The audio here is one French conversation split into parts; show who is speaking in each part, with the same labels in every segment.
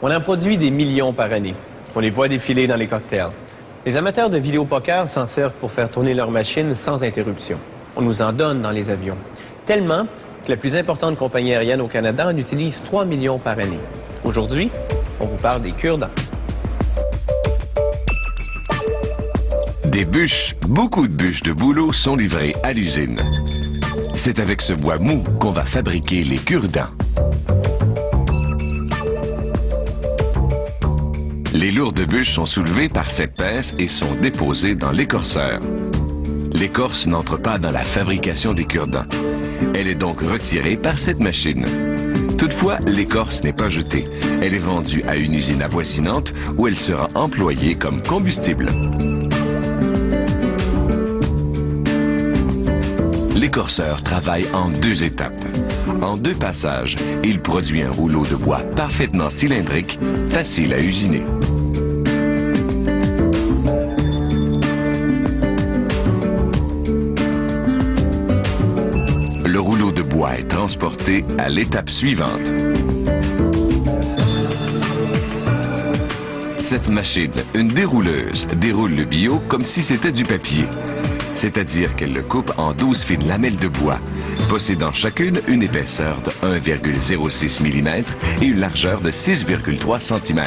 Speaker 1: On en produit des millions par année. On les voit défiler dans les cocktails. Les amateurs de vidéopoker s'en servent pour faire tourner leurs machines sans interruption. On nous en donne dans les avions. Tellement que la plus importante compagnie aérienne au Canada en utilise 3 millions par année. Aujourd'hui, on vous parle des cure-dents.
Speaker 2: Des bûches, beaucoup de bûches de bouleau sont livrées à l'usine. C'est avec ce bois mou qu'on va fabriquer les cure-dents. Les lourdes bûches sont soulevées par cette pince et sont déposées dans l'écorceur. L'écorce n'entre pas dans la fabrication des cure-dents. Elle est donc retirée par cette machine. Toutefois, l'écorce n'est pas jetée. Elle est vendue à une usine avoisinante où elle sera employée comme combustible. L'écorceur travaille en 2 étapes. En 2 passages, il produit un rouleau de bois parfaitement cylindrique, facile à usiner. Le rouleau de bois est transporté à l'étape suivante. Cette machine, une dérouleuse, déroule le bio comme si c'était du papier. C'est-à-dire qu'elle le coupe en 12 fines lamelles de bois, possédant chacune une épaisseur de 1,06 mm et une largeur de 6,3 cm.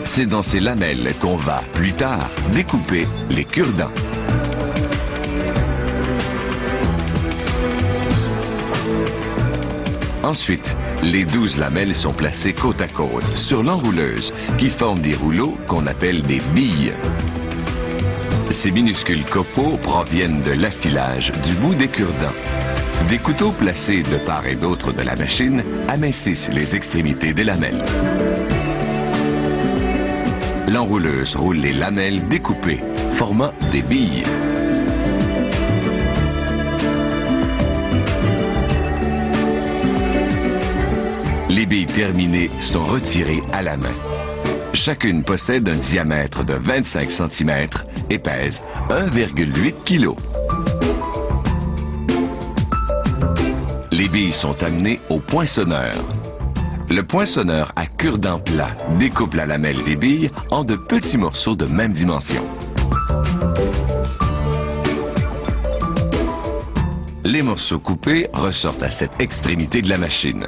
Speaker 2: C'est dans ces lamelles qu'on va, plus tard, découper les cure-dents. Ensuite, les 12 lamelles sont placées côte à côte sur l'enrouleuse qui forme des rouleaux qu'on appelle des billes. Ces minuscules copeaux proviennent de l'affilage du bout des cure-dents. Des couteaux placés de part et d'autre de la machine amincissent les extrémités des lamelles. L'enrouleuse roule les lamelles découpées, formant des billes. Les billes terminées sont retirées à la main. Chacune possède un diamètre de 25 cm et pèse 1,8 kg. Les billes sont amenées au poinçonneur. Le poinçonneur à cure-dent plat découpe la lamelle des billes en de petits morceaux de même dimension. Les morceaux coupés ressortent à cette extrémité de la machine.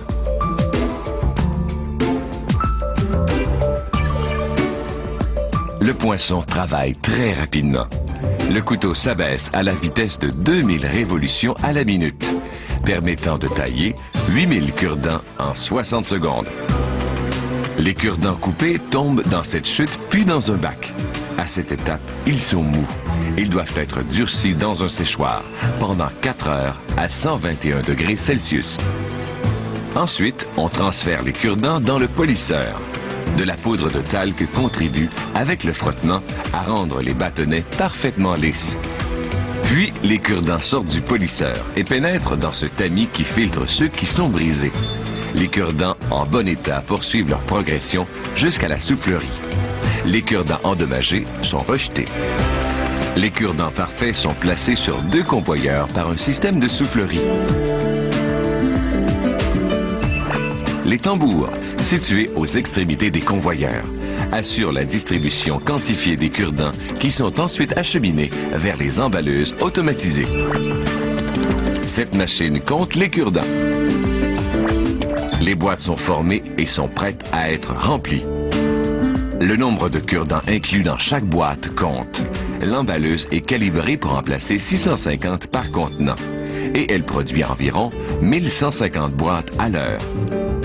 Speaker 2: Le poinçon travaille très rapidement. Le couteau s'abaisse à la vitesse de 2000 révolutions à la minute, permettant de tailler 8000 cure-dents en 60 secondes. Les cure-dents coupés tombent dans cette chute puis dans un bac. À cette étape, ils sont mous. Ils doivent être durcis dans un séchoir pendant 4 heures à 121 degrés Celsius. Ensuite, on transfère les cure-dents dans le polisseur. De la poudre de talc contribue, avec le frottement, à rendre les bâtonnets parfaitement lisses. Puis, les cure-dents sortent du polisseur et pénètrent dans ce tamis qui filtre ceux qui sont brisés. Les cure-dents en bon état poursuivent leur progression jusqu'à la soufflerie. Les cure-dents endommagés sont rejetés. Les cure-dents parfaits sont placés sur 2 convoyeurs par un système de soufflerie. Les tambours, situés aux extrémités des convoyeurs, assurent la distribution quantifiée des cure-dents qui sont ensuite acheminés vers les emballeuses automatisées. Cette machine compte les cure-dents. Les boîtes sont formées et sont prêtes à être remplies. Le nombre de cure-dents inclus dans chaque boîte compte. L'emballeuse est calibrée pour en placer 650 par contenant et elle produit environ 1150 boîtes à l'heure.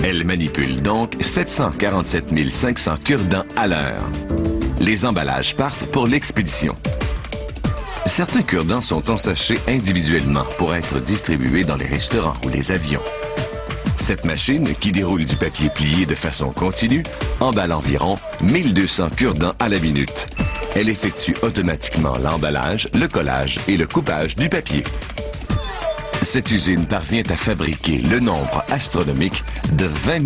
Speaker 2: Elle manipule donc 747 500 cure-dents à l'heure. Les emballages partent pour l'expédition. Certains cure-dents sont ensachés individuellement pour être distribués dans les restaurants ou les avions. Cette machine, qui déroule du papier plié de façon continue, emballe environ 1200 cure-dents à la minute. Elle effectue automatiquement l'emballage, le collage et le coupage du papier. Cette usine parvient à fabriquer le nombre astronomique de 20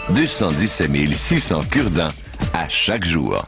Speaker 2: 217 600 cure-dents à chaque jour.